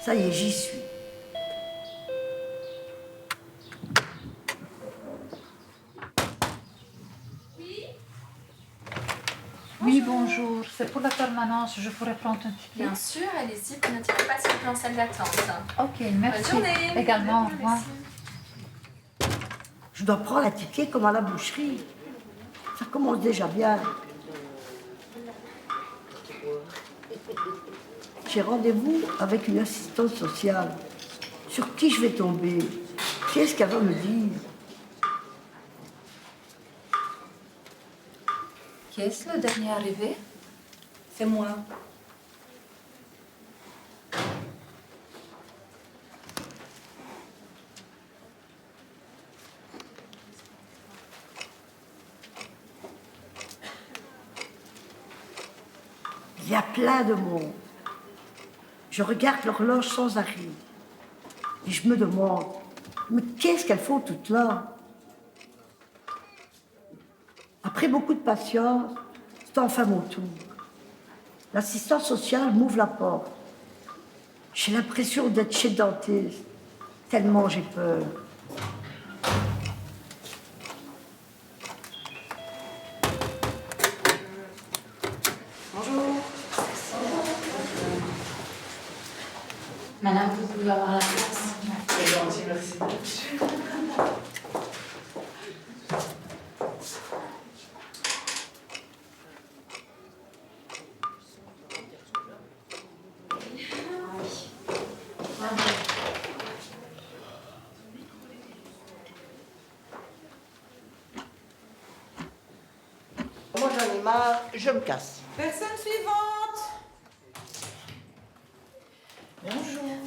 Ça y est, j'y suis. Oui, bonjour. C'est pour la permanence. Je pourrais prendre un ticket. Bien sûr, allez-y, ne tirez pas s'il vous plaît en salle d'attente. Ok, merci. Bonne journée. Également, au revoir. Je dois prendre un ticket comme à la boucherie. Ça commence déjà bien. J'ai rendez-vous avec une assistante sociale. Sur qui je vais tomber? Qu'est-ce qu'elle va me dire? Qui est-ce le dernier arrivé? C'est moi. Il y a plein de monde. Je regarde l'horloge sans arrêt. Et je me demande, mais qu'est-ce qu'elles font toutes là? Après beaucoup de patience, c'est enfin mon tour. L'assistante sociale m'ouvre la porte. J'ai l'impression d'être chez le dentiste, tellement j'ai peur. Bonjour. Madame, vous pouvez avoir la place. C'est gentil, merci. Moi j'en ai marre, je me casse. Personne suivante.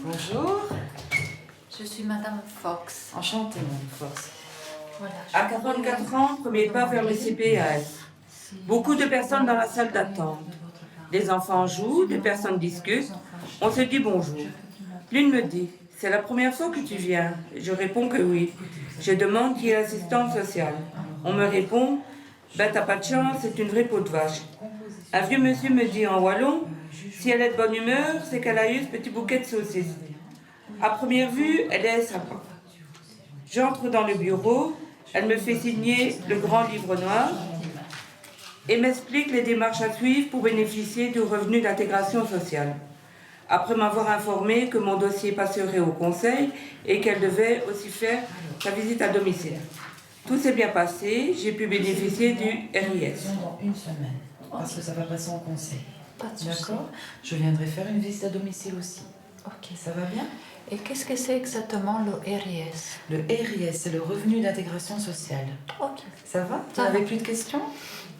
Bonjour. Je suis Madame Fox. Enchantée, Madame Fox. Voilà. À 44 ans, premier pas vers le CPAS. Beaucoup de personnes dans la salle d'attente. Des enfants jouent, des personnes discutent. On se dit bonjour. L'une me dit, c'est la première fois que tu viens? Je réponds que oui. Je demande qui est l'assistante sociale. On me répond, ben t'as pas de chance, c'est une vraie peau de vache. Un vieux monsieur me dit en wallon, si elle est de bonne humeur, c'est qu'elle a eu ce petit bouquet de saucisses. À première vue, elle est sympa. J'entre dans le bureau, elle me fait signer le grand livre noir et m'explique les démarches à suivre pour bénéficier du revenu d'intégration sociale. Après m'avoir informé que mon dossier passerait au conseil et qu'elle devait aussi faire sa visite à domicile. Tout s'est bien passé, j'ai pu bénéficier du RIS. Dans une semaine, parce que ça va passer en conseil. Pas de souci. D'accord? Je viendrai faire une visite à domicile aussi. Ok. Ça va bien? Et qu'est-ce que c'est exactement le RIS? Le RIS, c'est le revenu d'intégration sociale. Ok. Ça va? Vous Ça va. n'avez plus de questions?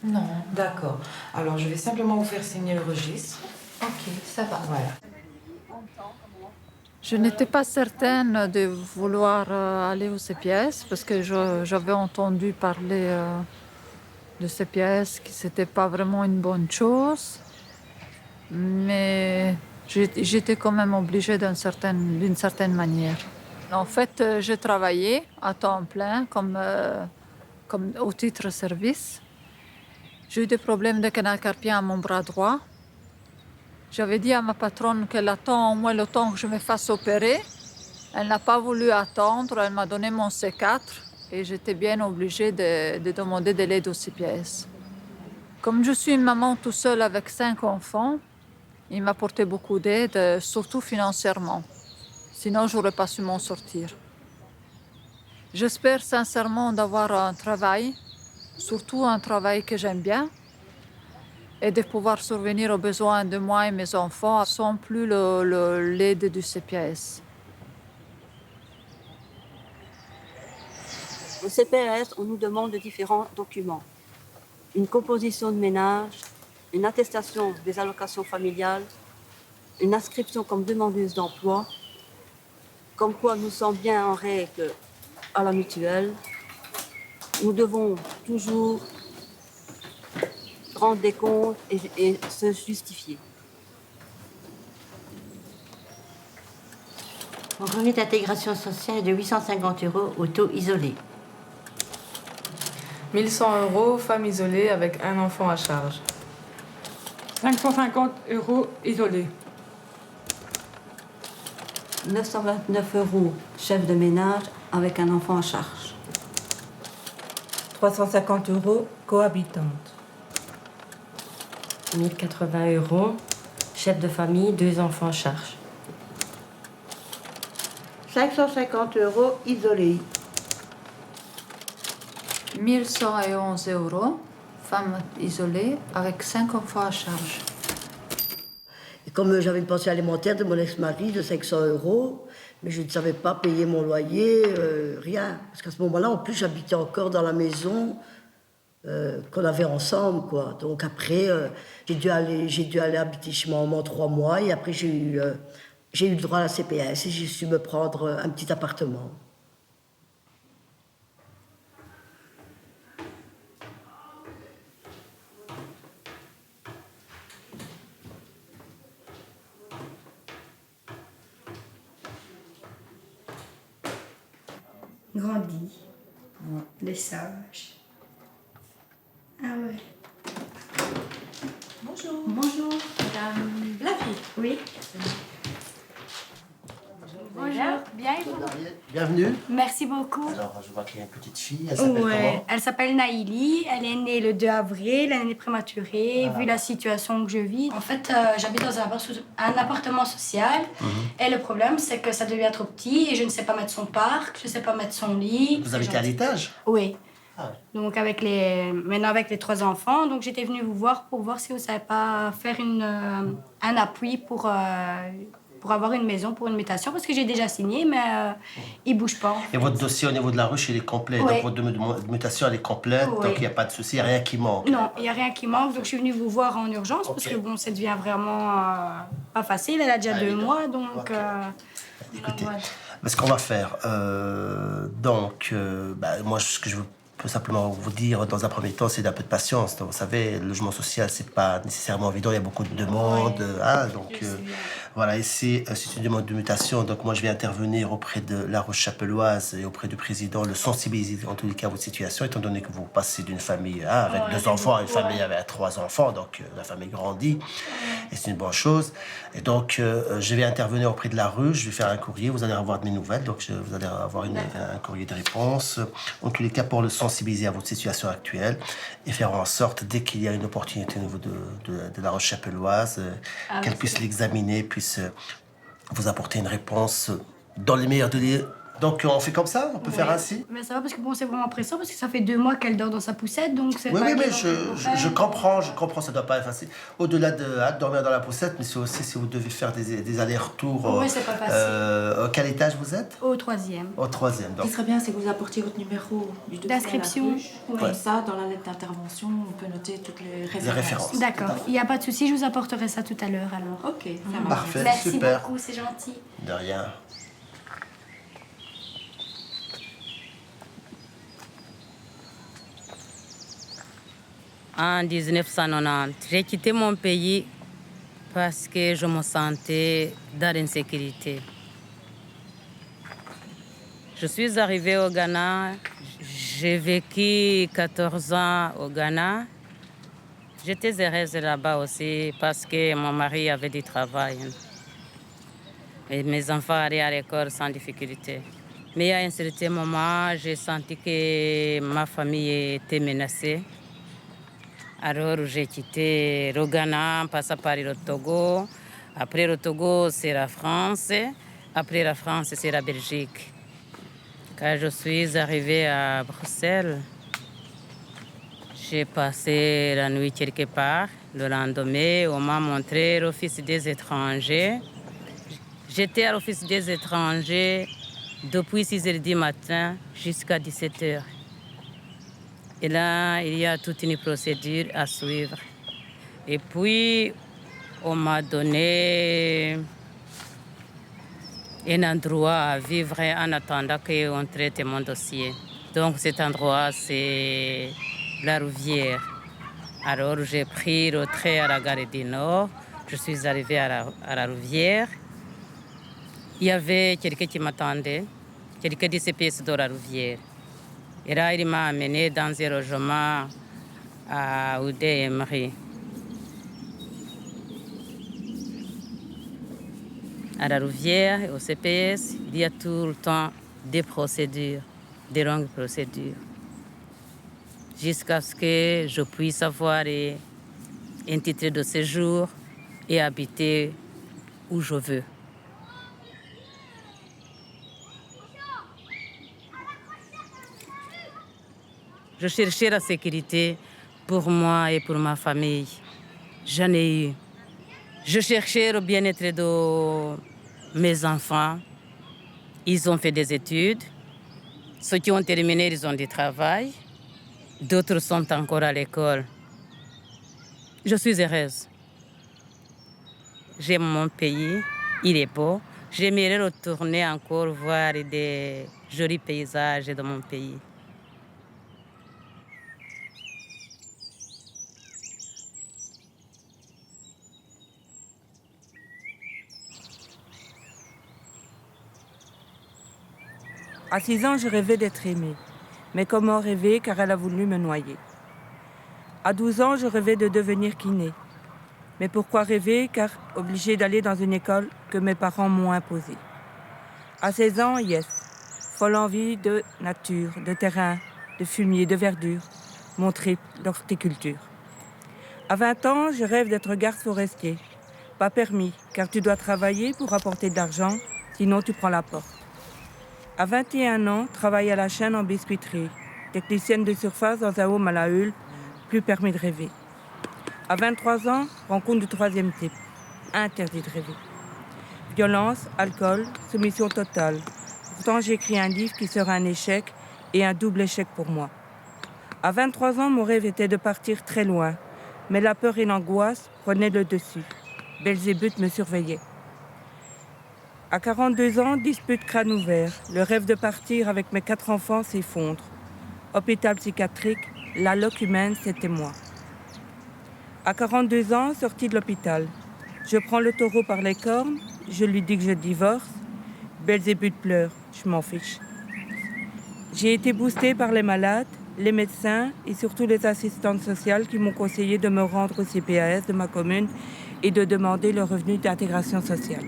Non. D'accord. Alors, je vais simplement vous faire signer le registre. Ok, ça va. Voilà. Je n'étais pas certaine de vouloir aller au CPS parce que j'avais entendu parler de CPS que c'était pas vraiment une bonne chose. Mais j'étais quand même obligée d'une certaine manière. En fait, j'ai travaillé à temps plein comme au titre service. J'ai eu des problèmes de canal carpien à mon bras droit. J'avais dit à ma patronne qu'elle attend au moins le temps que je me fasse opérer. Elle n'a pas voulu attendre, elle m'a donné mon C4 et j'étais bien obligée de demander de l'aide au CPS. Comme je suis une maman tout seule avec 5 enfants, il m'a apporté beaucoup d'aide, surtout financièrement. Sinon, je n'aurais pas su m'en sortir. J'espère sincèrement d'avoir un travail, surtout un travail que j'aime bien, et de pouvoir survenir aux besoins de moi et mes enfants sans plus l'aide du CPS. Au CPAS, on nous demande de différents documents. Une composition de ménage, une attestation des allocations familiales, une inscription comme demandeuse d'emploi, comme quoi nous sommes bien en règle à la mutuelle. Nous devons toujours rendre des comptes et se justifier. Mon revenu d'intégration sociale est de 850 € au taux isolé. 1 100 €, femme isolée avec un enfant à charge. 550 € isolé. 929 €, chef de ménage avec un enfant à charge. 350 € cohabitante. 1080 €, chef de famille, 2 enfants à charge. 550 € isolé. 1111 €, femme isolée avec 5 enfants à charge. Et comme j'avais une pension alimentaire de mon ex-mari de 500 €, mais je ne savais pas payer mon loyer, rien. Parce qu'à ce moment-là, en plus, j'habitais encore dans la maison qu'on avait ensemble, quoi. Donc après, j'ai dû aller habiter chez ma maman 3 mois, et après j'ai eu le droit à la CPS et j'ai su me prendre un petit appartement. Grandi, les sages. Ah ouais. Bonjour. Bonjour. Madame Blavy. Oui. Bonjour. Bien et vous? Bienvenue. Merci beaucoup. Alors, je vois qu'il y a une petite fille. Elle s'appelle Ouais. comment? Elle s'appelle Naïli. Elle est née le 2 avril. Elle est née prématurée. Ah. Vu la situation que je vis. En fait, j'habite dans un appartement social. Et le problème, c'est que ça devient trop petit et je ne sais pas mettre son parc, je ne sais pas mettre son lit. Vous habitez à l'étage? Oui. Ah ouais. Donc maintenant avec les 3 enfants, donc j'étais venue vous voir pour voir si vous ne savez pas faire un appui pour avoir une maison, pour une mutation, parce que j'ai déjà signé, mais il ne bouge pas. Et votre dossier au niveau de la ruche, il est complet. Ouais. Donc, votre mutation, elle est complète. Ouais. Donc, il n'y a pas de souci, il n'y a rien qui manque. Non, il n'y a rien qui manque, donc je suis venue vous voir en urgence, parce Ok. que bon, ça devient vraiment pas facile. Elle a déjà 2 évident. mois, donc... Ok. Écoutez, voilà. ce qu'on va faire, moi, ce que je peux simplement vous dire dans un premier temps, c'est d'un peu de patience. Donc, vous savez, le logement social, c'est pas nécessairement évident, il y a beaucoup de demandes. Voilà, et c'est une demande de mutation. Donc, moi, je vais intervenir auprès de la Roche-Chapelloise et auprès du président, le sensibiliser en tous les cas à votre situation, étant donné que vous passez d'une famille avec 2 enfants à une famille avec 3 enfants, donc la famille grandit, et c'est une bonne chose. Et donc, je vais intervenir auprès de la ruche, je vais faire un courrier, vous allez avoir de mes nouvelles, donc vous allez avoir un courrier de réponse, en tous les cas pour le sensibiliser à votre situation actuelle et faire en sorte, dès qu'il y a une opportunité au niveau de la Roche-Chapelloise, qu'elle puisse l'examiner, puisse vous apporter une réponse dans les meilleurs délais. Donc on fait comme ça, on peut faire ainsi. Mais ça va, parce que bon, c'est vraiment pressant, parce que ça fait 2 mois qu'elle dort dans sa poussette, donc c'est Oui, pas... oui, mais évident. je comprends, ça doit pas être facile. Au-delà de dormir dans la poussette, mais c'est aussi si vous devez faire des allers-retours. Oui, c'est pas facile. Quel étage vous êtes? Au 3e. Au 3e. Ce qui Donc, serait bien, c'est que vous apportiez votre numéro du dossier D'inscription. à la ruche. Ouais. Comme ça, dans la lettre d'intervention, on peut noter toutes les références. les références. D'accord, il n'y a pas de souci, je vous apporterai ça tout à l'heure alors. Ok, ça marche. Parfait, Merci super. beaucoup, c'est gentil. De rien. En 1990, j'ai quitté mon pays parce que je me sentais dans l'insécurité. Je suis arrivée au Ghana, j'ai vécu 14 ans au Ghana. J'étais heureuse là-bas aussi parce que mon mari avait du travail. Et mes enfants allaient à l'école sans difficulté. Mais à un certain moment, j'ai senti que ma famille était menacée. Alors j'ai quitté le Ghana, en passant par le Togo. Après le Togo, c'est la France. Après la France, c'est la Belgique. Quand je suis arrivée à Bruxelles, j'ai passé la nuit quelque part. Le lendemain, on m'a montré l'Office des étrangers. J'étais à l'Office des étrangers depuis 6h du matin jusqu'à 17h. Et là, il y a toute une procédure à suivre. Et puis, on m'a donné un endroit à vivre en attendant qu'on traite mon dossier. Donc cet endroit, c'est la Rouvière. Alors j'ai pris le train à la gare du Nord. Je suis arrivée à la Rouvière. Il y avait quelqu'un qui m'attendait, quelqu'un du CPS de la Rouvière. Et là, il m'a amené dans un logement à Oudé-Emery. À la Louvière et au CPS, il y a tout le temps des procédures, des longues procédures, jusqu'à ce que je puisse avoir un titre de séjour et habiter où je veux. Je cherchais la sécurité pour moi et pour ma famille. J'en ai eu. Je cherchais le bien-être de mes enfants. Ils ont fait des études. Ceux qui ont terminé, ils ont du travail. D'autres sont encore à l'école. Je suis heureuse. J'aime mon pays. Il est beau. J'aimerais retourner encore voir des jolis paysages de mon pays. À 6 ans, je rêvais d'être aimée. Mais comment rêver, car elle a voulu me noyer. À 12 ans, je rêvais de devenir kiné. Mais pourquoi rêver, car obligée d'aller dans une école que mes parents m'ont imposée. À 16 ans, yes, folle envie de nature, de terrain, de fumier, de verdure, mon trip, l'horticulture. À 20 ans, je rêve d'être garde forestier. Pas permis, car tu dois travailler pour apporter de l'argent, sinon tu prends la porte. À 21 ans, travaille à la chaîne en biscuiterie. Technicienne de surface dans un home à la Hulle, plus permis de rêver. À 23 ans, rencontre du troisième type. Interdit de rêver. Violence, alcool, soumission totale. Pourtant, j'ai écrit un livre qui sera un échec et un double échec pour moi. À 23 ans, mon rêve était de partir très loin. Mais la peur et l'angoisse prenaient le dessus. Belzébuth me surveillait. À 42 ans, dispute crâne ouvert. Le rêve de partir avec mes 4 enfants s'effondre. Hôpital psychiatrique, la loque humaine, c'était moi. À 42 ans, sortie de l'hôpital. Je prends le taureau par les cornes, je lui dis que je divorce. Belzébuth pleure, je m'en fiche. J'ai été boostée par les malades, les médecins et surtout les assistantes sociales qui m'ont conseillé de me rendre au CPAS de ma commune et de demander le revenu d'intégration sociale.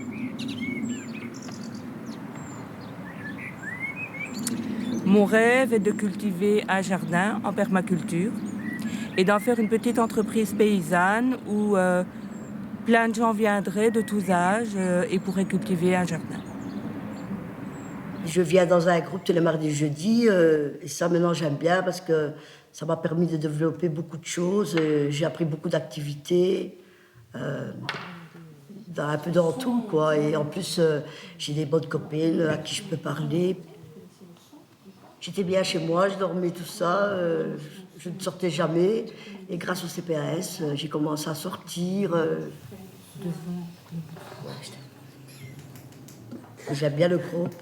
Mon rêve est de cultiver un jardin en permaculture et d'en faire une petite entreprise paysanne où plein de gens viendraient de tous âges et pourraient cultiver un jardin. Je viens dans un groupe tous les mardis et jeudis et ça maintenant j'aime bien parce que ça m'a permis de développer beaucoup de choses. J'ai appris beaucoup d'activités, un peu dans tout quoi. Et en plus j'ai des bonnes copines à qui je peux parler. J'étais bien chez moi, je dormais tout ça, je ne sortais jamais. Et grâce au CPAS, j'ai commencé à sortir. J'aime bien le groupe.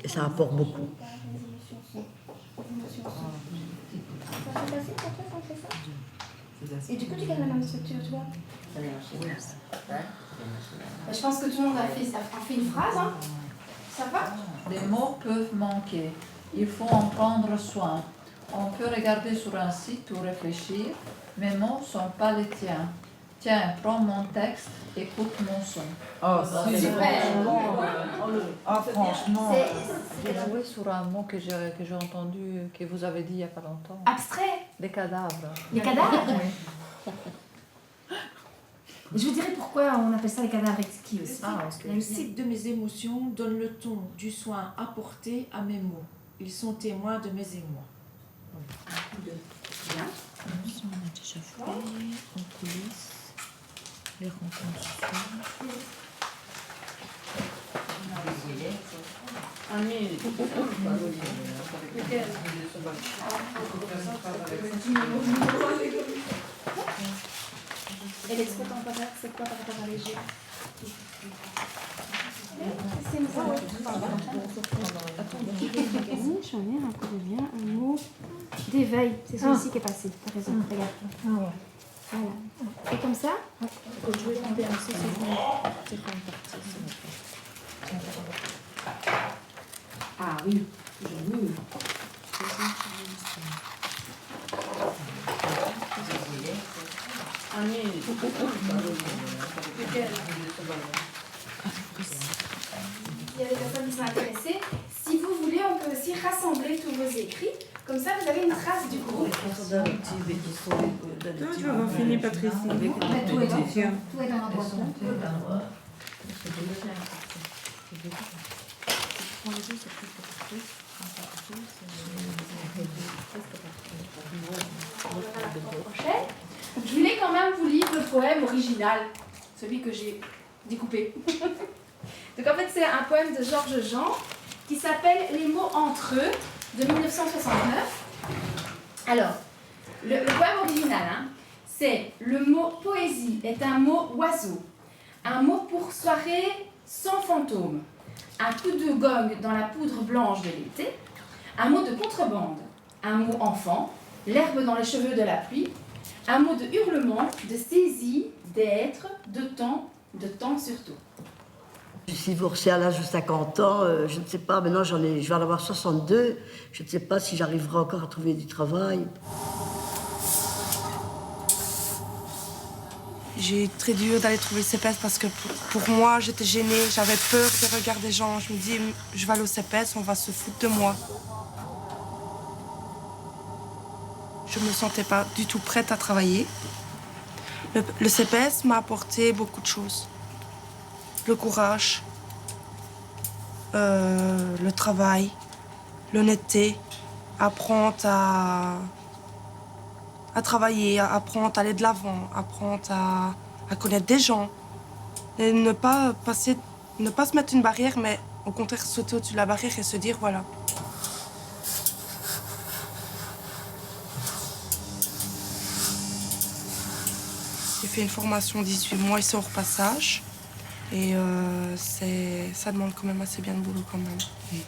Et ça apporte beaucoup. Et du coup, tu gardes la même structure, tu vois. Je pense que tout le monde a fait une phrase, hein. Ça va? Les mots peuvent manquer. Il faut en prendre soin. On peut regarder sur un site ou réfléchir. Mes mots ne sont pas les tiens. Tiens, prends mon texte, écoute mon son. Oh, super! Franchement, j'ai joué sur un mot que j'ai entendu, que vous avez dit il n'y a pas longtemps. Abstrait? Les cadavres. Les cadavres? Oui. Je vous dirai pourquoi on appelle ça les cadavres exquis aussi. Le site de mes émotions donne le ton du soin apporté à mes mots. Ils sont témoins de mes émois. Bien. On a déjà fait en coulisses, les rencontres. Et l'expert temporaire, c'est quoi par rapport à léger? C'est une fois. J'en ai un peu de bien, un mot d'éveil. C'est celui-ci qui est passé. T'as raison, regarde. Voilà. Et comme ça? Je vais tomber un peu, c'est une partie. Ah oui. Il y a des personnes qui sont intéressées. Si vous voulez, on peut aussi rassembler tous vos écrits. Comme ça, vous avez une trace du groupe. Tu vas avoir fini, Patricie. Tout est dans la boîte. Je voulais quand même vous lire le poème original, celui que j'ai découpé. Donc en fait, c'est un poème de Georges Jean qui s'appelle Les mots entre eux de 1969. Alors, le poème original, c'est le mot poésie est un mot oiseau, un mot pour soirée sans fantôme, un coup de gogne dans la poudre blanche de l'été, un mot de contrebande, un mot enfant, l'herbe dans les cheveux de la pluie, un mot de hurlement, de saisie, d'être, de temps surtout. Je suis divorcée à l'âge de 50 ans, je ne sais pas, maintenant je vais en avoir 62, je ne sais pas si j'arriverai encore à trouver du travail. J'ai très dur d'aller trouver le CPS parce que pour moi, j'étais gênée, j'avais peur des regards des gens. Je me dis, je vais aller au CPS, on va se foutre de moi. Je ne me sentais pas du tout prête à travailler. Le CPS m'a apporté beaucoup de choses. Le courage, le travail, l'honnêteté, apprendre à travailler, apprendre à aller de l'avant, apprendre à connaître des gens. Et ne pas se mettre une barrière, mais au contraire sauter au-dessus de la barrière et se dire voilà. J'ai fait une formation 18 mois ici au repassage. Et ça demande quand même assez bien de boulot quand même. Oui.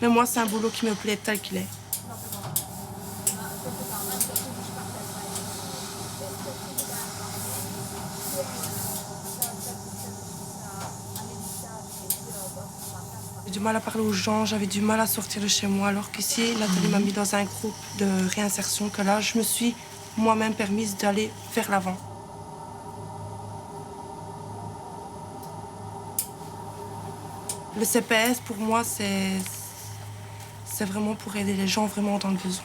Mais moi, c'est un boulot qui me plaît tel qu'il est. J'ai du mal à parler aux gens, j'avais du mal à sortir de chez moi, alors qu'ici, Nathalie m'a mis dans un groupe de réinsertion que là, je me suis moi-même permise d'aller vers l'avant. Le CPS, pour moi, c'est vraiment pour aider les gens vraiment dans le besoin.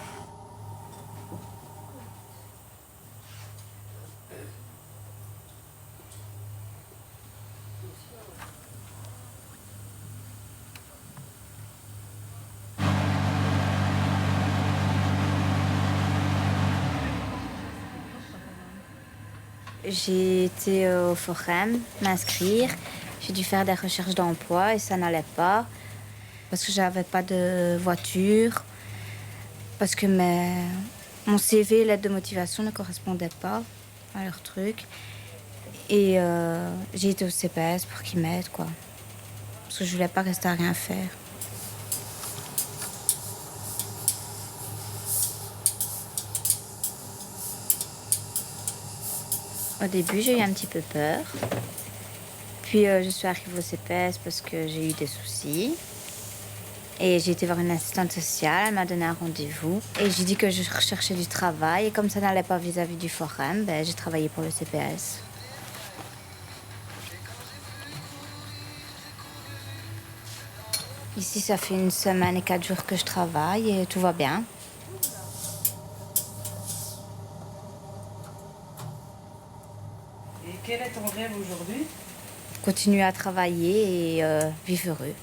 J'ai été au forum m'inscrire. J'ai dû faire des recherches d'emploi et ça n'allait pas parce que j'avais pas de voiture, parce que mon CV, lettre de motivation ne correspondait pas à leur truc. Et j'ai été au CPS pour qu'ils m'aident, quoi. Parce que je voulais pas rester à rien faire. Au début, j'ai eu un petit peu peur. Puis je suis arrivée au CPS parce que j'ai eu des soucis. Et j'ai été voir une assistante sociale, elle m'a donné un rendez-vous. Et j'ai dit que je recherchais du travail. Et comme ça n'allait pas vis-à-vis du forum, j'ai travaillé pour le CPS. Ici, ça fait 1 semaine et 4 jours que je travaille et tout va bien. Et quel est ton rêve aujourd'hui? Continuer à travailler et vivre heureux.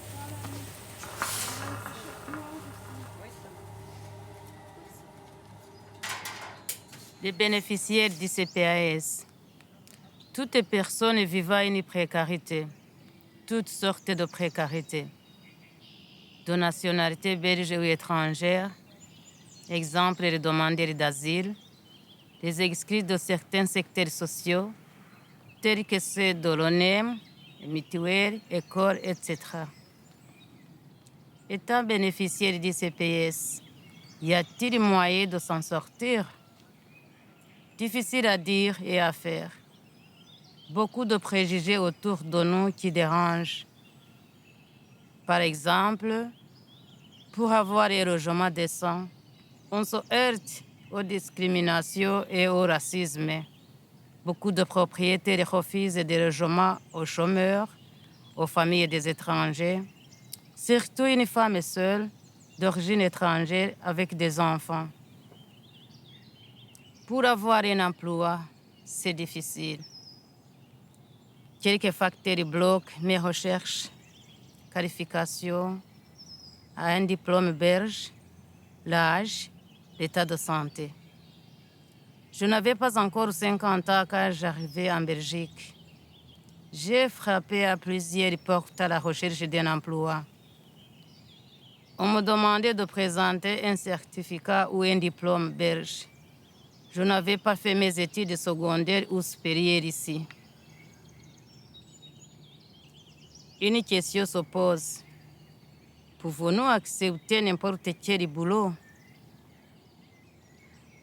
Les bénéficiaires du CPAS. Toutes les personnes vivant une précarité, toutes sortes de précarité, de nationalité belge ou étrangère, exemple les demandeurs d'asile, les exclus de certains secteurs sociaux, tels que ceux de l'ONEM, mutuelles, écoles, etc. Étant bénéficiaire du CPS, y a-t-il moyen de s'en sortir? Difficile à dire et à faire. Beaucoup de préjugés autour de nous qui dérangent. Par exemple, pour avoir un logement décent, on se heurte aux discriminations et au racisme. Beaucoup de propriétaires refusent des logements aux chômeurs, aux familles des étrangers, surtout une femme seule d'origine étrangère avec des enfants. Pour avoir un emploi, c'est difficile. Quelques facteurs bloquent mes recherches, qualifications, un diplôme belge, l'âge, l'état de santé. Je n'avais pas encore 50 ans quand j'arrivais en Belgique. J'ai frappé à plusieurs portes à la recherche d'un emploi. On me demandait de présenter un certificat ou un diplôme belge. Je n'avais pas fait mes études secondaires ou supérieures ici. Une question se pose. Pouvons-nous accepter n'importe quel boulot?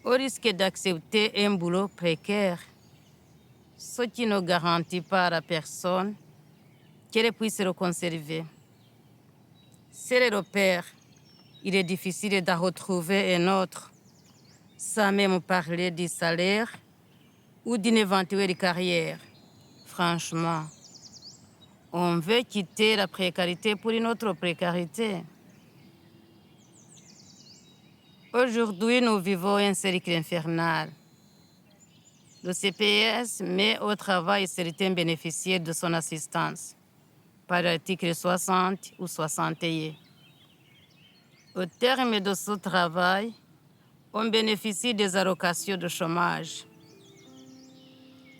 Au risque d'accepter un boulot précaire, ce qui ne garantit pas à la personne qu'elle puisse le conserver. C'est le repère. Il est difficile de retrouver un autre, sans même parler du salaire ou d'une éventuelle carrière. Franchement, on veut quitter la précarité pour une autre précarité. Aujourd'hui, nous vivons un cercle infernal. Le CPS met au travail certains bénéficiaires de son assistance, par l'article 60 ou 61. Au terme de ce travail, on bénéficie des allocations de chômage.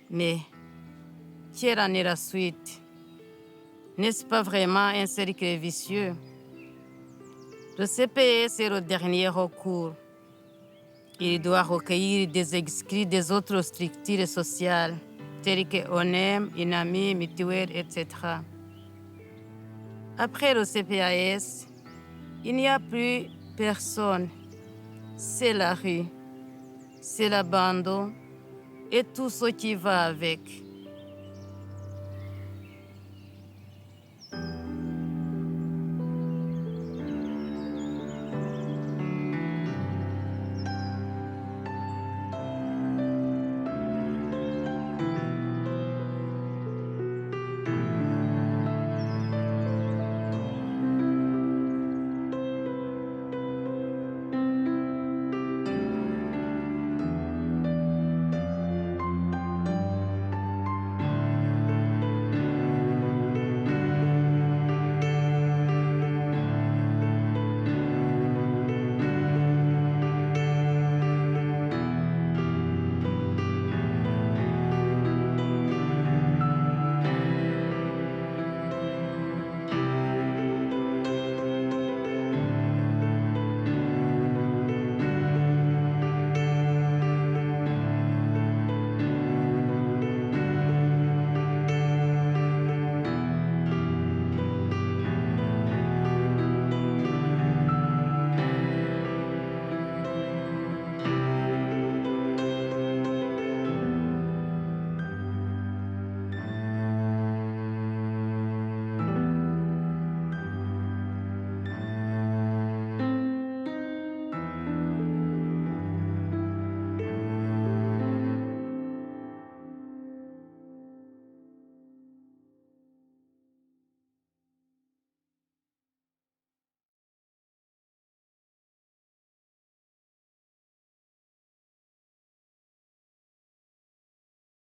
Mais quelle en est la suite? N'est-ce pas vraiment un cercle vicieux? Le CPS est le dernier recours. Il doit recueillir des inscrits des autres structures sociales, telles que ONEM, INAMI, Mutuelle, etc. Après le CPAS, il n'y a plus personne. C'est la rue, c'est l'abandon et tout ce qui va avec.